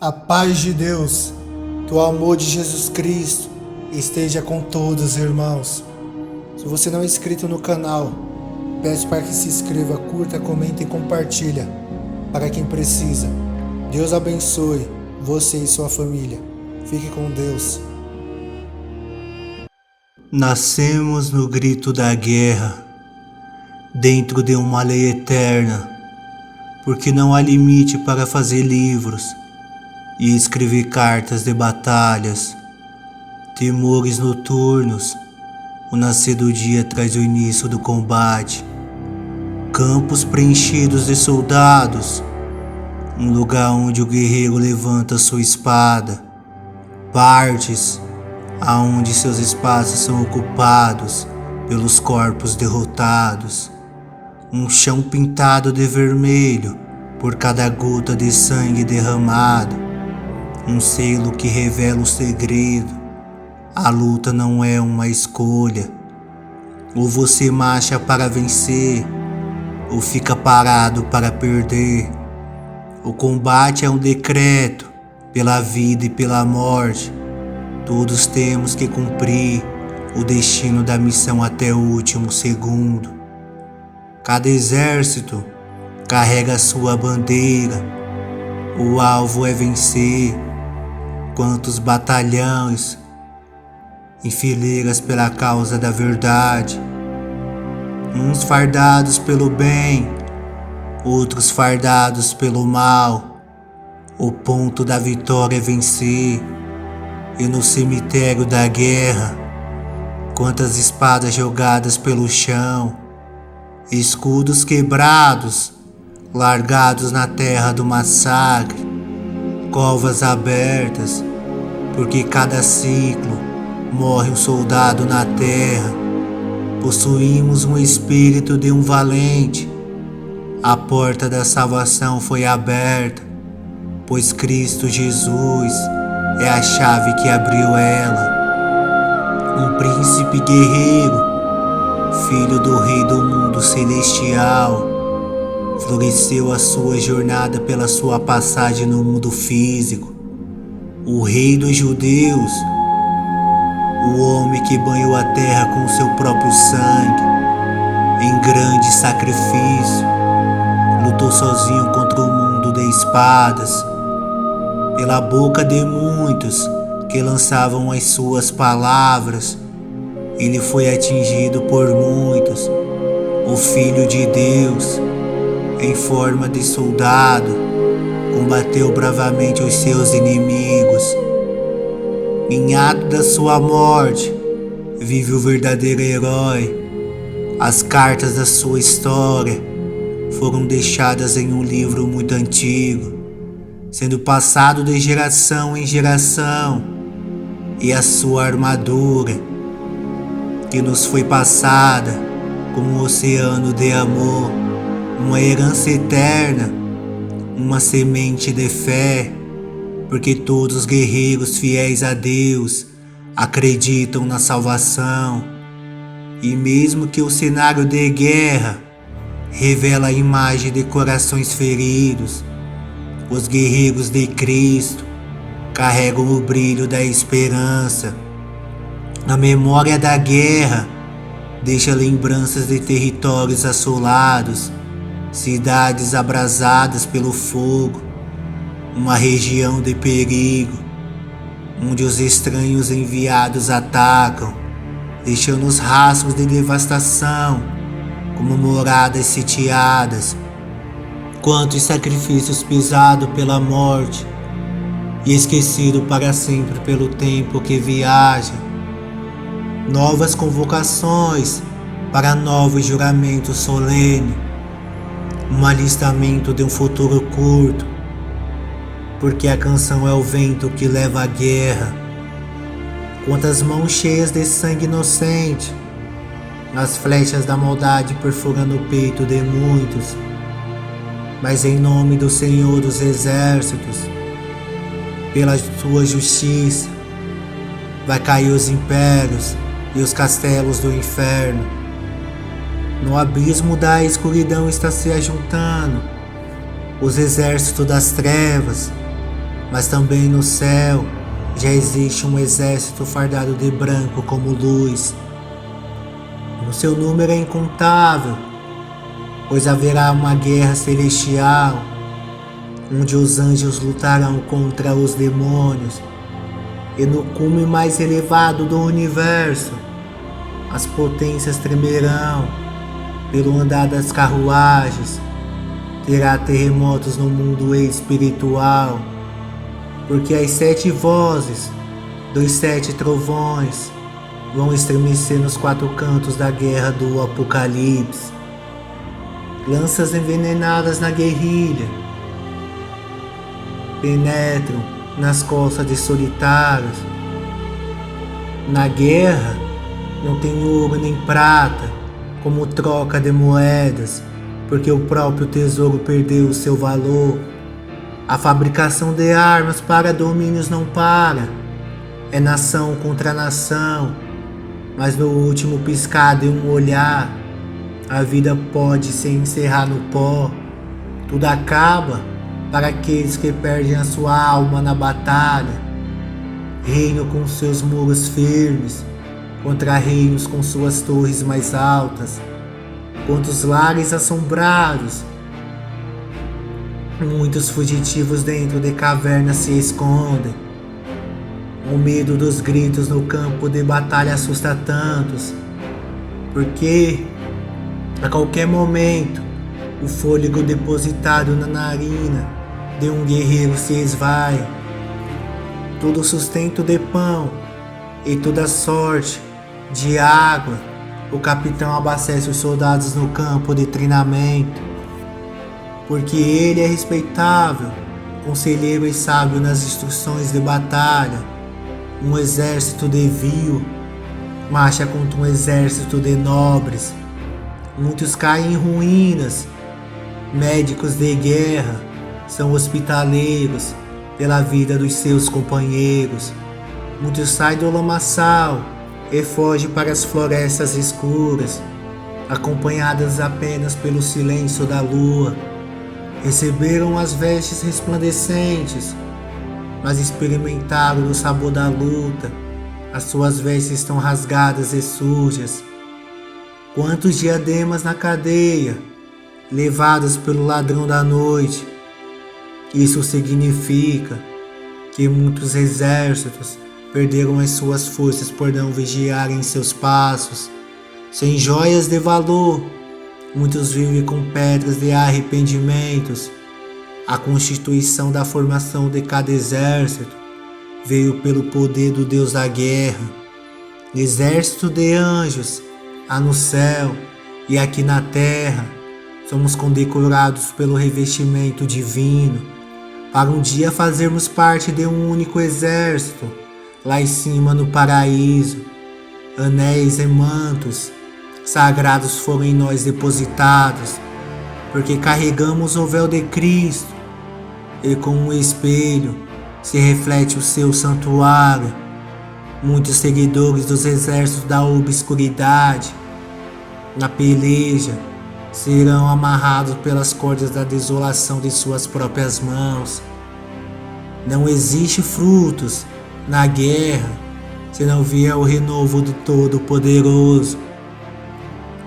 A paz de Deus, que o amor de Jesus Cristo esteja com todos, irmãos. Se você não é inscrito no canal, peço para que se inscreva, curta, comenta e compartilha para quem precisa. Deus abençoe você e sua família. Fique com Deus. Nascemos no grito da guerra, dentro de uma lei eterna, porque não há limite para fazer livros e escrever cartas de batalhas. Temores noturnos, o nascer do dia traz o início do combate. Campos preenchidos de soldados, um lugar onde o guerreiro levanta sua espada. Partes aonde seus espaços são ocupados pelos corpos derrotados. Um chão pintado de vermelho por cada gota de sangue derramado. Um selo que revela o segredo. A luta não é uma escolha. Ou você marcha para vencer, ou fica parado para perder. O combate é um decreto pela vida e pela morte. Todos temos que cumprir o destino da missão até o último segundo. Cada exército carrega a sua bandeira. O alvo é vencer. Quantos batalhões em fileiras pela causa da verdade. Uns fardados pelo bem, outros fardados pelo mal. O ponto da vitória é vencer. E no cemitério da guerra, quantas espadas jogadas pelo chão, escudos quebrados, largados na terra do massacre, covas abertas, porque cada ciclo morre um soldado na terra. Possuímos um espírito de um valente. A porta da salvação foi aberta, pois Cristo Jesus é a chave que abriu ela. Um príncipe guerreiro, filho do rei do mundo celestial, floresceu a sua jornada pela sua passagem no mundo físico. O rei dos judeus, o homem que banhou a terra com seu próprio sangue, em grande sacrifício, lutou sozinho contra o mundo de espadas. Pela boca de muitos que lançavam as suas palavras, ele foi atingido por muitos. O Filho de Deus, em forma de soldado, combateu bravamente os seus inimigos. Em ato da sua morte, vive o verdadeiro herói. As cartas da sua história foram deixadas em um livro muito antigo, sendo passado de geração em geração, e a sua armadura, que nos foi passada como um oceano de amor, uma herança eterna, uma semente de fé, porque todos os guerreiros fiéis a Deus acreditam na salvação. E mesmo que o cenário de guerra revela a imagem de corações feridos, os guerreiros de Cristo carregam o brilho da esperança. A memória da guerra deixa lembranças de territórios assolados, cidades abrasadas pelo fogo, uma região de perigo, onde os estranhos enviados atacam, deixando os rastros de devastação como moradas sitiadas. Quantos sacrifícios pisados pela morte e esquecido para sempre pelo tempo que viaja. Novas convocações para novos juramentos solenes. Um alistamento de um futuro curto, porque a canção é o vento que leva a guerra. Quantas mãos cheias de sangue inocente, as flechas da maldade perfurando o peito de muitos. Mas em nome do Senhor dos Exércitos, pela sua justiça, vai cair os impérios e os castelos do inferno. No abismo da escuridão está se ajuntando os exércitos das trevas, mas também no céu já existe um exército fardado de branco como luz. O seu número é incontável, pois haverá uma guerra celestial, onde os anjos lutarão contra os demônios, e no cume mais elevado do universo, as potências tremerão pelo andar das carruagens. Terá terremotos no mundo espiritual, porque as 7 vozes dos 7 trovões vão estremecer nos 4 cantos da guerra do Apocalipse. Lanças envenenadas na guerrilha penetram nas costas de solitários. Na guerra não tem ouro nem prata como troca de moedas, porque o próprio tesouro perdeu o seu valor. A fabricação de armas para domínios não para. É nação contra nação, mas no último piscar de um olhar, a vida pode se encerrar no pó. Tudo acaba para aqueles que perdem a sua alma na batalha. Reino com seus muros firmes, contra reinos com suas torres mais altas. Quantos lares assombrados, muitos fugitivos dentro de cavernas se escondem. O medo dos gritos no campo de batalha assusta tantos, porque a qualquer momento o fôlego depositado na narina de um guerreiro se esvai. Todo sustento de pão e toda sorte de água, o capitão abastece os soldados no campo de treinamento, porque ele é respeitável, conselheiro e sábio nas instruções de batalha. Um exército de vil marcha contra um exército de nobres. Muitos caem em ruínas. Médicos de guerra são hospitaleiros pela vida dos seus companheiros. Muitos saem do lamaçal e fogem para as florestas escuras, acompanhadas apenas pelo silêncio da lua. Receberam as vestes resplandecentes, mas experimentaram o sabor da luta. As suas vestes estão rasgadas e sujas. Quantos diademas na cadeia, levados pelo ladrão da noite. Isso significa que muitos exércitos perderam as suas forças por não vigiarem seus passos. Sem joias de valor, muitos vivem com pedras de arrependimentos. A constituição da formação de cada exército veio pelo poder do Deus da guerra. Exército de anjos há no céu e aqui na terra. Somos condecorados pelo revestimento divino, para um dia fazermos parte de um único exército, lá em cima no paraíso. Anéis e mantos sagrados foram em nós depositados, porque carregamos o véu de Cristo, e com um espelho se reflete o seu santuário. Muitos seguidores dos exércitos da obscuridade, na peleja, serão amarrados pelas cordas da desolação de suas próprias mãos. Não existe frutos na guerra se não vier o renovo do Todo-Poderoso.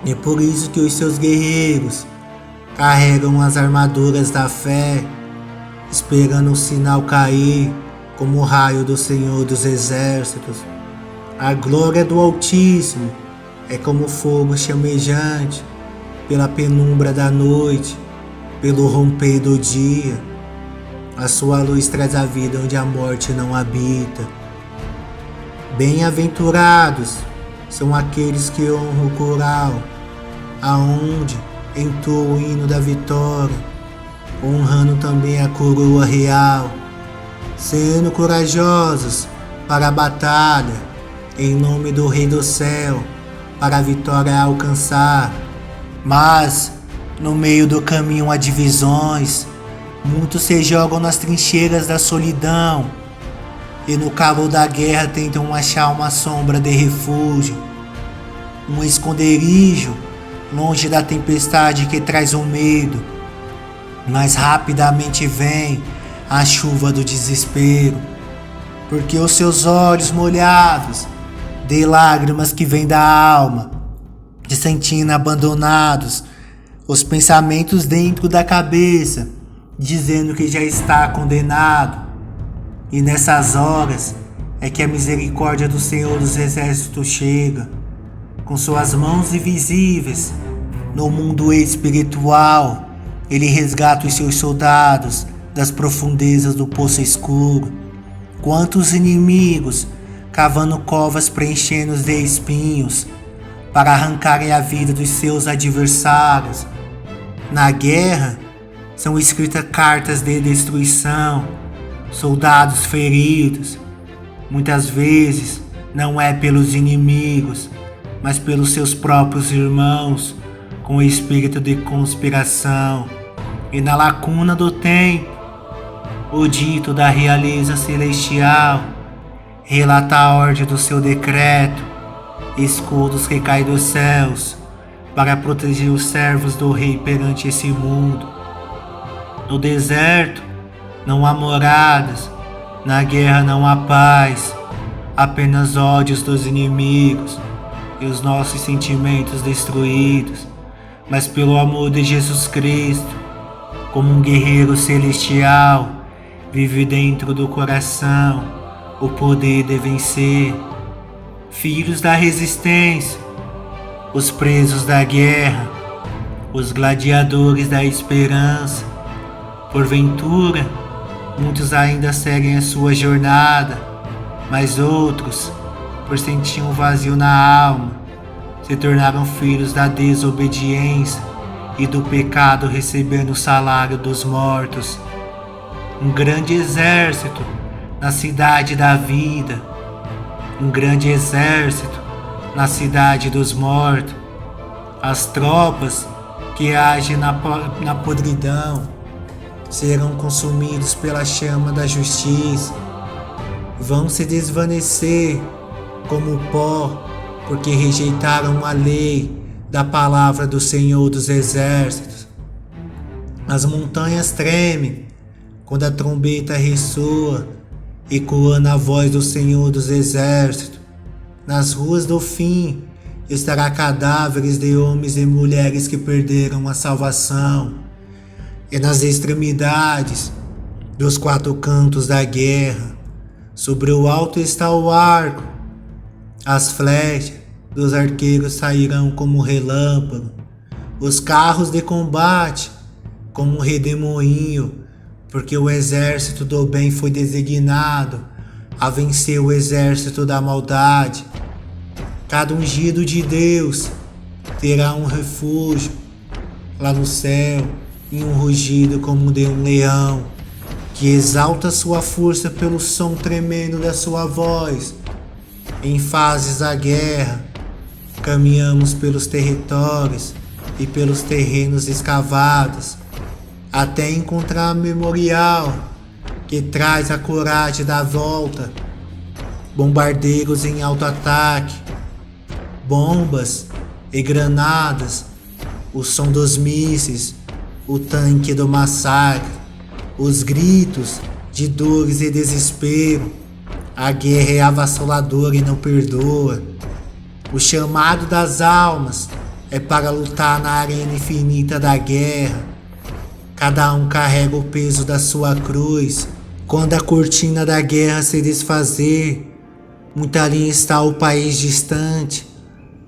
É por isso que os seus guerreiros carregam as armaduras da fé, esperando o sinal cair como o raio do Senhor dos Exércitos. A glória do Altíssimo é como fogo chamejante pela penumbra da noite, pelo romper do dia. A sua luz traz a vida onde a morte não habita. Bem-aventurados são aqueles que honram o coral, aonde entoa o hino da vitória, honrando também a coroa real, sendo corajosos para a batalha, em nome do Rei do Céu, para a vitória alcançar. Mas, no meio do caminho há divisões, muitos se jogam nas trincheiras da solidão, e no calor da guerra tentam achar uma sombra de refúgio, um esconderijo, longe da tempestade que traz o medo. Mas rapidamente vem a chuva do desespero, porque os seus olhos molhados de lágrimas que vêm da alma, te sentindo abandonados, os pensamentos dentro da cabeça, dizendo que já está condenado. E nessas horas é que a misericórdia do Senhor dos Exércitos chega, com suas mãos invisíveis, no mundo espiritual, ele resgata os seus soldados das profundezas do poço escuro. Quantos inimigos cavando covas preenchendo de espinhos para arrancarem a vida dos seus adversários. Na guerra são escritas cartas de destruição, soldados feridos. Muitas vezes não é pelos inimigos, mas pelos seus próprios irmãos, com o espírito de conspiração. E na lacuna do tempo, o dito da realeza celestial relata a ordem do seu decreto, escudos que caem dos céus para proteger os servos do rei perante esse mundo. No deserto não há moradas, na guerra não há paz, apenas ódios dos inimigos e os nossos sentimentos destruídos. Mas pelo amor de Jesus Cristo, como um guerreiro celestial, vive dentro do coração o poder de vencer. Filhos da resistência, os presos da guerra, os gladiadores da esperança. Porventura, muitos ainda seguem a sua jornada, mas outros, por sentir um vazio na alma, se tornaram filhos da desobediência e do pecado, recebendo o salário dos mortos. Um grande exército na cidade da vida, um grande exército na cidade dos mortos. As tropas que agem na podridão serão consumidos pela chama da justiça, vão se desvanecer como pó, porque rejeitaram a lei da palavra do Senhor dos Exércitos. As montanhas tremem quando a trombeta ressoa, ecoando a voz do Senhor dos Exércitos. Nas ruas do fim estará cadáveres de homens e mulheres que perderam a salvação. E nas extremidades dos quatro cantos da guerra, sobre o alto está o arco, as flechas dos arqueiros sairão como relâmpago, os carros de combate como um redemoinho, porque o exército do bem foi designado a vencer o exército da maldade. Cada ungido de Deus terá um refúgio lá no céu, e um rugido como de um leão, que exalta sua força pelo som tremendo da sua voz. Em fases da guerra, caminhamos pelos territórios e pelos terrenos escavados, até encontrar a memorial que traz a coragem da volta. Bombardeiros em alto ataque, bombas e granadas, o som dos mísseis, o tanque do massacre, os gritos de dores e desespero. A guerra é avassaladora e não perdoa. O chamado das almas é para lutar na arena infinita da guerra. Cada um carrega o peso da sua cruz. Quando a cortina da guerra se desfazer, muito ali está o país distante.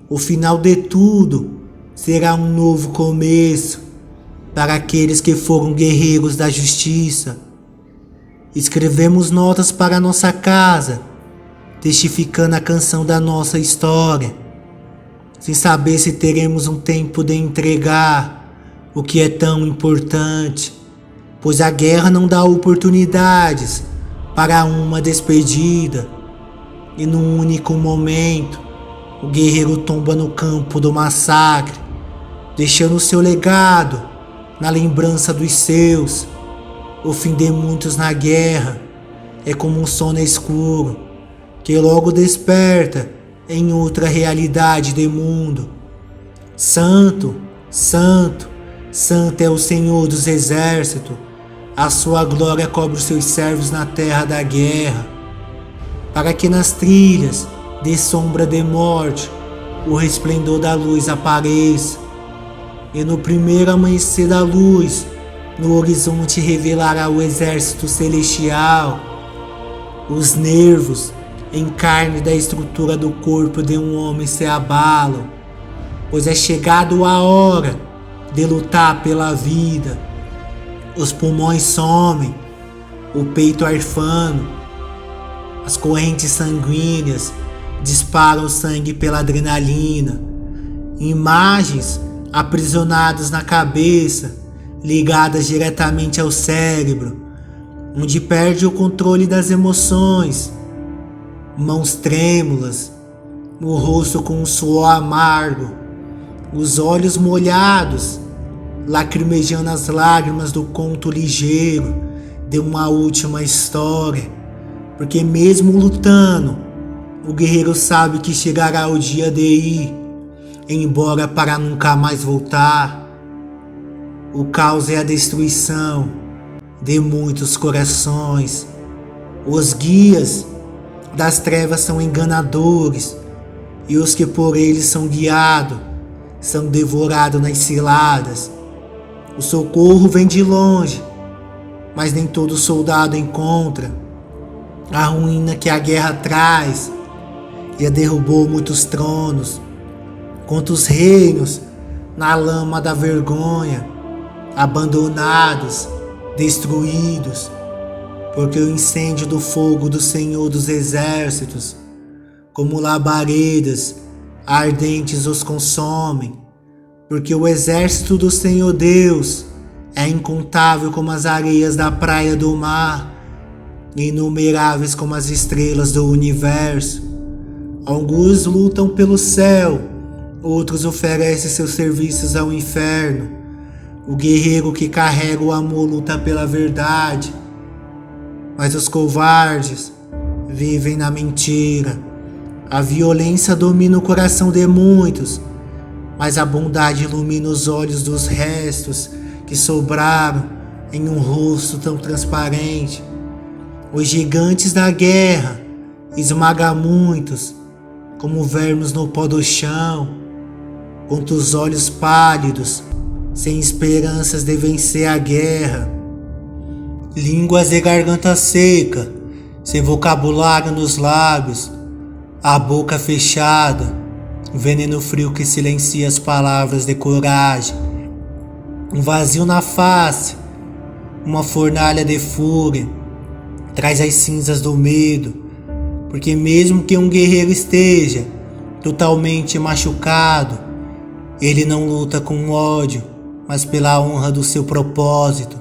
O final de tudo será um novo começo para aqueles que foram guerreiros da justiça. Escrevemos notas para nossa casa, testificando a canção da nossa história, sem saber se teremos um tempo de entregar o que é tão importante, pois a guerra não dá oportunidades para uma despedida, e num único momento o guerreiro tomba no campo do massacre, deixando seu legado na lembrança dos seus. O fim de muitos na guerra é como um sono escuro que logo desperta em outra realidade de mundo. Santo, santo, santo é o Senhor dos Exércitos. A sua glória cobre os seus servos na terra da guerra, para que nas trilhas de sombra de morte o resplendor da luz apareça, e no primeiro amanhecer da luz, no horizonte revelará o exército celestial. Os nervos em carne da estrutura do corpo de um homem se abalam, pois é chegado a hora de lutar pela vida. Os pulmões somem, o peito arfando, as correntes sanguíneas disparam sangue pela adrenalina. Imagens aprisionadas na cabeça, ligadas diretamente ao cérebro, onde perde o controle das emoções. Mãos trêmulas, o rosto com um suor amargo, os olhos molhados, lacrimejando as lágrimas do conto ligeiro de uma última história. Porque mesmo lutando, o guerreiro sabe que chegará o dia de ir embora para nunca mais voltar. O caos é a destruição de muitos corações. Os guias das trevas são enganadores, e os que por eles são guiados são devorados nas ciladas. O socorro vem de longe, mas nem todo soldado encontra. A ruína que a guerra traz já derrubou muitos tronos. Quantos reinos na lama da vergonha, abandonados, destruídos, porque o incêndio do fogo do Senhor dos Exércitos, como labaredas ardentes, os consomem. Porque o exército do Senhor Deus é incontável como as areias da praia do mar, inumeráveis como as estrelas do universo. Alguns lutam pelo céu, outros oferecem seus serviços ao inferno. O guerreiro que carrega o amor luta pela verdade, mas os covardes vivem na mentira. A violência domina o coração de muitos, mas a bondade ilumina os olhos dos restos que sobraram em um rosto tão transparente. Os gigantes da guerra esmagam muitos, como vermes no pó do chão. Quantos olhos pálidos, sem esperanças de vencer a guerra. Línguas de garganta seca, sem vocabulário nos lábios, a boca fechada, veneno frio que silencia as palavras de coragem. Um vazio na face, uma fornalha de fúria, traz as cinzas do medo, porque mesmo que um guerreiro esteja totalmente machucado, ele não luta com ódio, mas pela honra do seu propósito.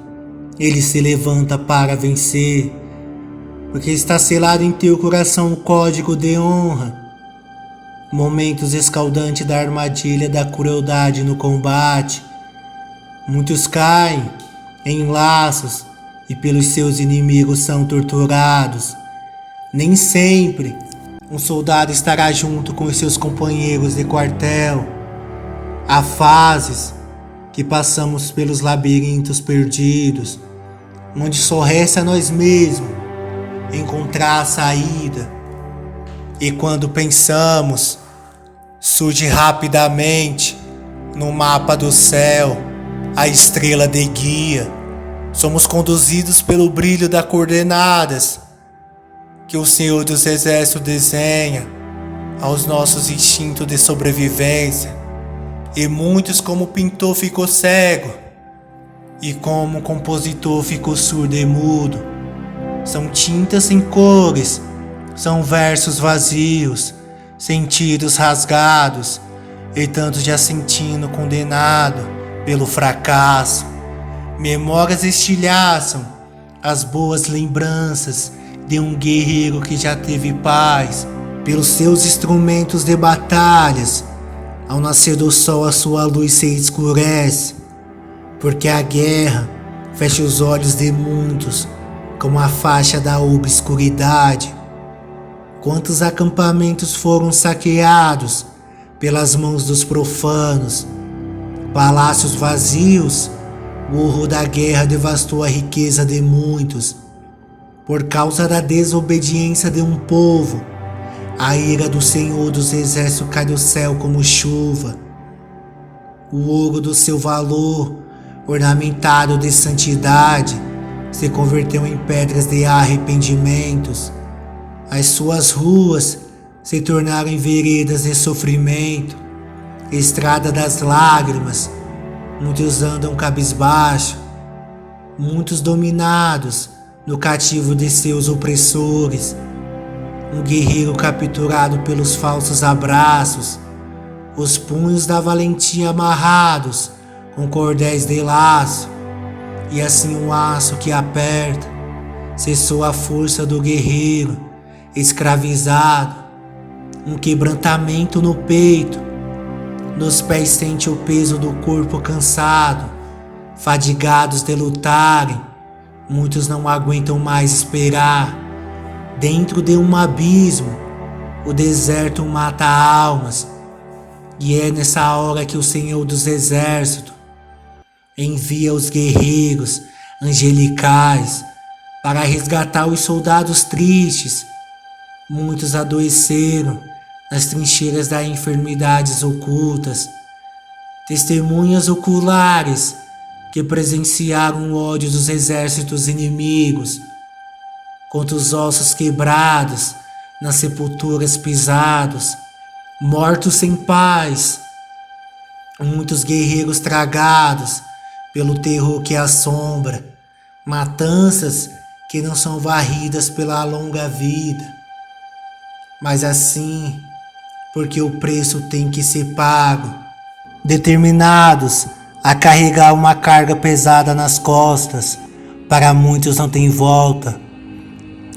Ele se levanta para vencer, porque está selado em teu coração o código de honra. Momentos escaldantes da armadilha da crueldade no combate. Muitos caem em laços e pelos seus inimigos são torturados. Nem sempre um soldado estará junto com os seus companheiros de quartel. Há fases que passamos pelos labirintos perdidos, onde só resta a nós mesmos encontrar a saída. E quando pensamos, surge rapidamente no mapa do céu a estrela de guia. Somos conduzidos pelo brilho das coordenadas que o Senhor dos Exércitos desenha aos nossos instintos de sobrevivência. E muitos, como pintor, ficou cego, e como compositor ficou surdo e mudo. São tintas sem cores, são versos vazios, sentidos rasgados, e tantos já sentindo condenado pelo fracasso. Memórias estilhaçam as boas lembranças de um guerreiro que já teve paz. Pelos seus instrumentos de batalhas, ao nascer do sol a sua luz se escurece, porque a guerra fecha os olhos de muitos como a faixa da obscuridade. Quantos acampamentos foram saqueados pelas mãos dos profanos, palácios vazios O horror da guerra devastou a riqueza de muitos. Por causa da desobediência de um povo, a ira do Senhor dos Exércitos cai do céu como chuva. O ouro do seu valor, ornamentado de santidade, se converteu em pedras de arrependimentos. As suas ruas se tornaram em veredas de sofrimento, estrada das lágrimas. Muitos andam cabisbaixo, muitos dominados no cativo de seus opressores. Um guerreiro capturado pelos falsos abraços, os punhos da valentia amarrados com cordéis de laço, e assim um laço que aperta, cessou a força do guerreiro escravizado, um quebrantamento no peito, nos pés sente o peso do corpo cansado, fadigados de lutarem, muitos não aguentam mais esperar, dentro de um abismo, o deserto mata almas, e é nessa hora que o Senhor dos Exércitos envia os guerreiros angelicais para resgatar os soldados tristes. Muitos adoeceram nas trincheiras das enfermidades ocultas, testemunhas oculares que presenciaram o ódio dos exércitos inimigos, contra os ossos quebrados, nas sepulturas pisados, mortos sem paz, muitos guerreiros tragados pelo terror que assombra, matanças que não são varridas pela longa vida. Mas assim, porque o preço tem que ser pago, determinados a carregar uma carga pesada nas costas, para muitos não tem volta.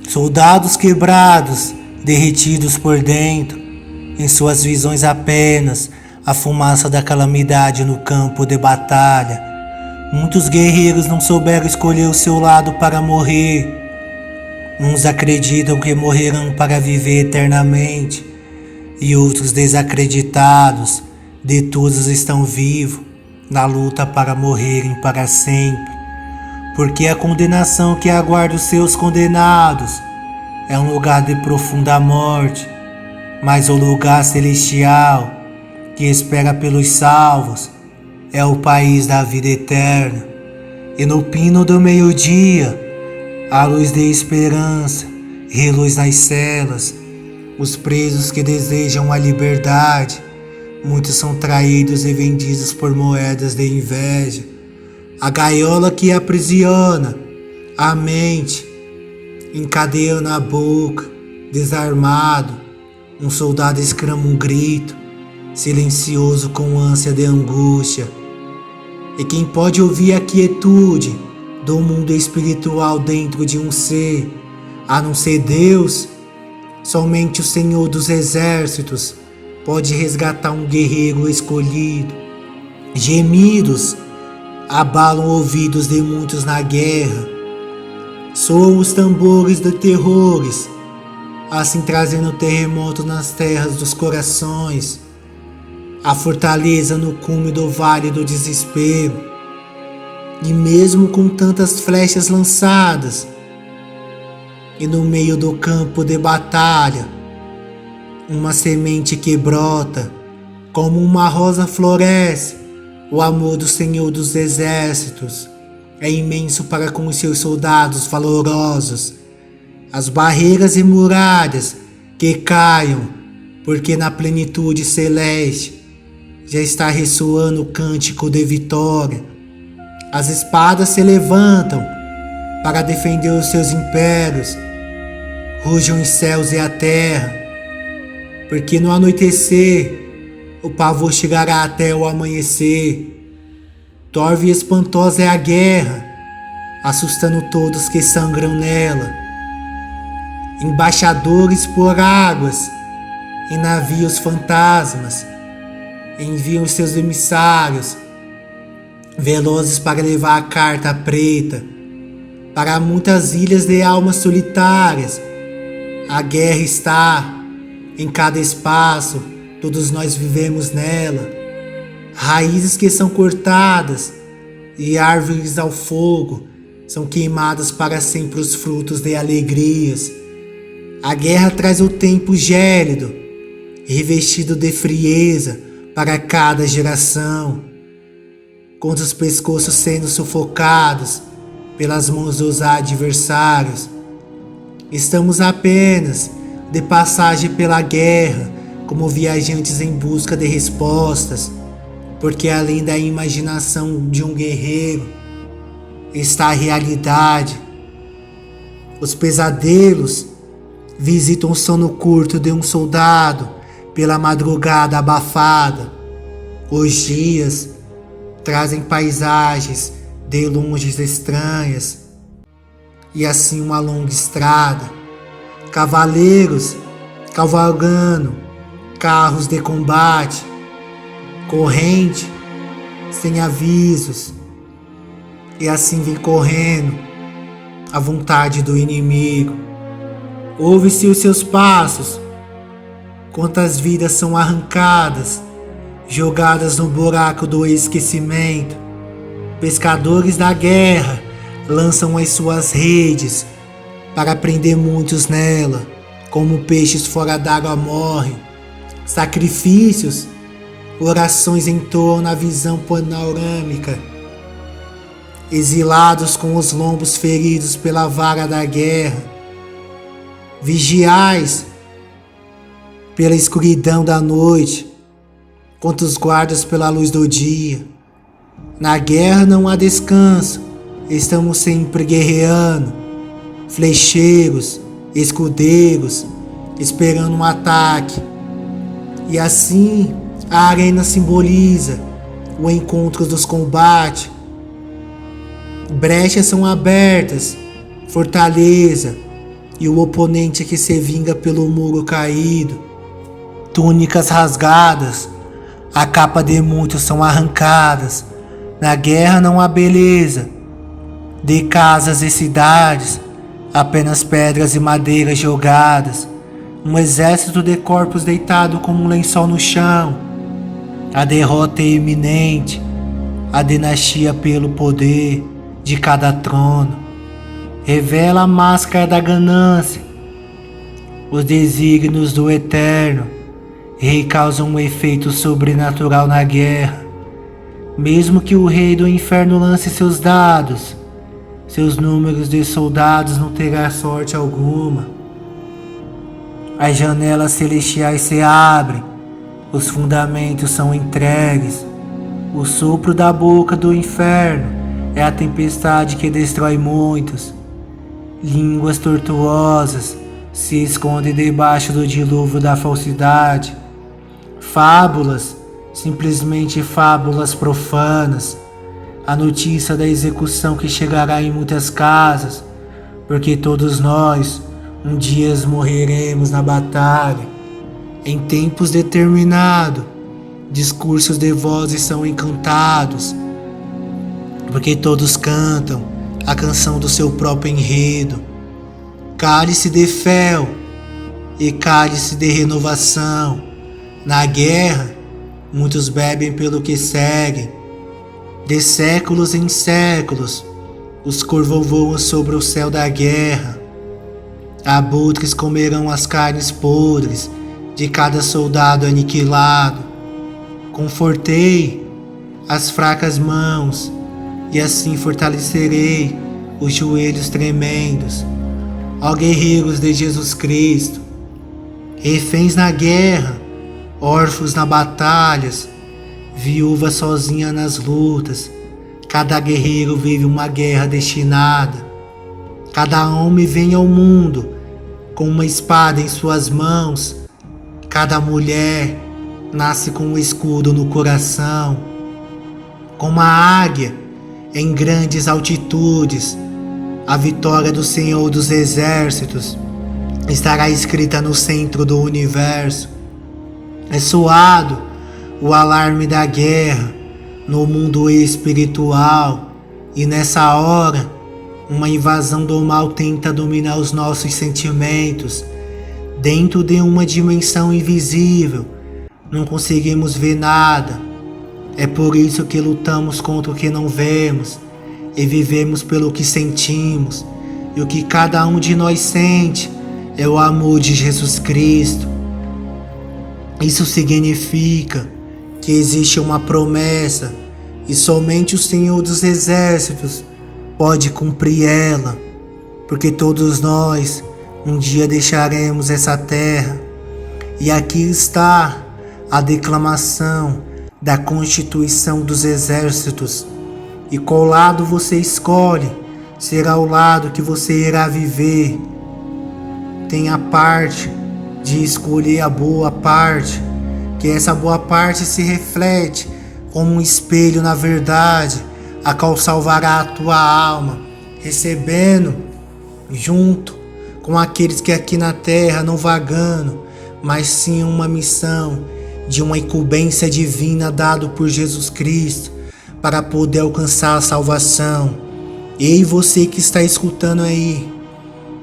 Soldados quebrados, derretidos por dentro, em suas visões apenas a fumaça da calamidade no campo de batalha. Muitos guerreiros não souberam escolher o seu lado para morrer. Uns acreditam que morrerão para viver eternamente, e outros desacreditados de todos estão vivos na luta para morrerem para sempre. Porque a condenação que aguarda os seus condenados é um lugar de profunda morte, mas o lugar celestial que espera pelos salvos é o país da vida eterna. E no pino do meio-dia, a luz de esperança reluz nas celas. Os presos que desejam a liberdade, muitos são traídos e vendidos por moedas de inveja. A gaiola que aprisiona a mente, encadeando a boca, desarmado, um soldado exclama um grito, silencioso com ânsia de angústia. E quem pode ouvir a quietude do mundo espiritual dentro de um ser, a não ser Deus? Somente o Senhor dos Exércitos pode resgatar um guerreiro escolhido. Gemidos abalam ouvidos de muitos na guerra. Soam os tambores de terrores, assim trazendo terremoto nas terras dos corações, a fortaleza no cume do vale do desespero. E mesmo com tantas flechas lançadas, e no meio do campo de batalha, uma semente que brota, como uma rosa floresce. O amor do Senhor dos Exércitos é imenso para com os seus soldados valorosos. As barreiras e muralhas que caiam, porque na plenitude celeste já está ressoando o cântico de vitória. As espadas se levantam para defender os seus impérios. Rujam os céus e a terra, porque no anoitecer o pavor chegará até o amanhecer. Torva e espantosa é a guerra, assustando todos que sangram nela. Embaixadores por águas e navios fantasmas enviam seus emissários, velozes para levar a carta preta para muitas ilhas de almas solitárias. A guerra está em cada espaço, todos nós vivemos nela. Raízes que são cortadas e árvores ao fogo são queimadas para sempre os frutos de alegrias. A guerra traz o tempo gélido, revestido de frieza para cada geração, com os pescoços sendo sufocados pelas mãos dos adversários. Estamos apenas de passagem pela guerra, como viajantes em busca de respostas, porque além da imaginação de um guerreiro está a realidade. Os pesadelos visitam o sono curto de um soldado pela madrugada abafada. Os dias trazem paisagens de longes estranhas, e assim uma longa estrada, cavaleiros cavalgando, carros de combate, corrente sem avisos, e assim vem correndo a vontade do inimigo. Ouve-se os seus passos, quantas vidas são arrancadas, jogadas no buraco do esquecimento. Pescadores da guerra lançam as suas redes para prender muitos nela, como peixes fora d'água morrem. Sacrifícios, orações entoam na visão panorâmica. Exilados com os lombos feridos pela vara da guerra, vigiais pela escuridão da noite, quantos guardas pela luz do dia. Na guerra não há descanso, estamos sempre guerreando, flecheiros, escudeiros, esperando um ataque. E assim a arena simboliza o encontro dos combates. Brechas são abertas, fortaleza, e o oponente que se vinga pelo muro caído. Túnicas rasgadas, a capa de muitos são arrancadas. Na guerra não há beleza de casas e cidades, apenas pedras e madeiras jogadas. Um exército de corpos deitado como um lençol no chão. A derrota é iminente, a dinastia pelo poder de cada trono. Revela a máscara da ganância, os desígnios do eterno, e causam um efeito sobrenatural na guerra. Mesmo que o rei do inferno lance seus dados, seus números de soldados não terá sorte alguma. As janelas celestiais se abrem, os fundamentos são entregues. O sopro da boca do inferno é a tempestade que destrói muitos. Línguas tortuosas se escondem debaixo do dilúvio da falsidade. Fábulas, simplesmente fábulas profanas. A notícia da execução que chegará em muitas casas, porque todos nós um dia morreremos na batalha. Em tempos determinados, discursos de vozes são encantados, porque todos cantam a canção do seu próprio enredo. Cálice de fel e cálice de renovação. Na guerra, muitos bebem pelo que seguem. De séculos em séculos, os corvos voam sobre o céu da guerra. Abutres comerão as carnes podres de cada soldado aniquilado. Confortei as fracas mãos, e assim fortalecerei os joelhos tremendos. Ó guerreiros de Jesus Cristo, reféns na guerra, órfãos nas batalhas, viúva sozinha nas lutas. Cada guerreiro vive uma guerra destinada. Cada homem vem ao mundo com uma espada em suas mãos. Cada mulher nasce com um escudo no coração. Como a águia em grandes altitudes, a vitória do Senhor dos Exércitos estará escrita no centro do universo. É soado o alarme da guerra no mundo espiritual, e nessa hora uma invasão do mal tenta dominar os nossos sentimentos. Dentro de uma dimensão invisível, não conseguimos ver nada. É por isso que lutamos contra o que não vemos e vivemos pelo que sentimos. E o que cada um de nós sente é o amor de Jesus Cristo. Isso significa que existe uma promessa e somente o Senhor dos Exércitos pode cumprir ela, porque todos nós um dia deixaremos essa terra. E aqui está a declamação da Constituição dos Exércitos. E qual lado você escolhe será o lado que você irá viver. Tem a parte de escolher a boa parte, que essa boa parte se reflete como um espelho na verdade, a qual salvará a tua alma, recebendo junto com aqueles que aqui na terra não vagando, mas sim uma missão de uma incumbência divina dado por Jesus Cristo para poder alcançar a salvação. E você que está escutando aí,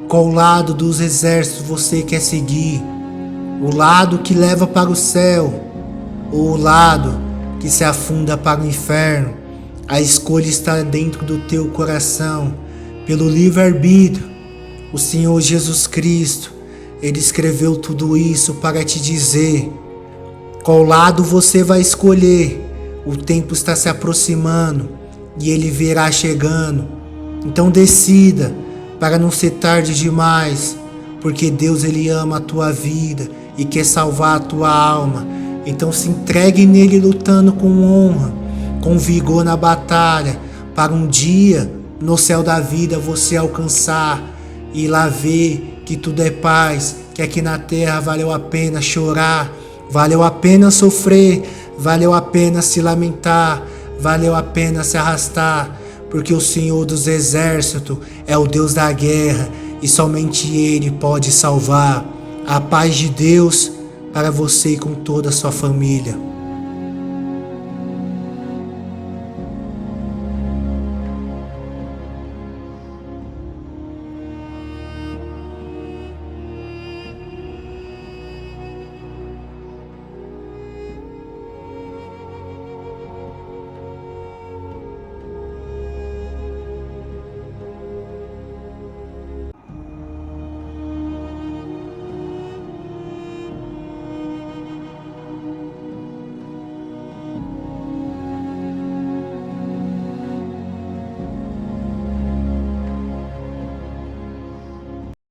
qual lado dos exércitos você quer seguir? O lado que leva para o céu ou o lado que se afunda para o inferno? A escolha está dentro do teu coração, pelo livre-arbítrio. O Senhor Jesus Cristo, Ele escreveu tudo isso para te dizer qual lado você vai escolher. O tempo está se aproximando e Ele virá chegando. Então decida para não ser tarde demais, porque Deus Ele ama a tua vida e quer salvar a tua alma. Então se entregue nele lutando com honra, com vigor na batalha, para um dia no céu da vida você alcançar e lá ver que tudo é paz, que aqui na terra valeu a pena chorar, valeu a pena sofrer, valeu a pena se lamentar, valeu a pena se arrastar, porque o Senhor dos Exércitos é o Deus da guerra e somente Ele pode salvar. A paz de Deus para você e com toda a sua família.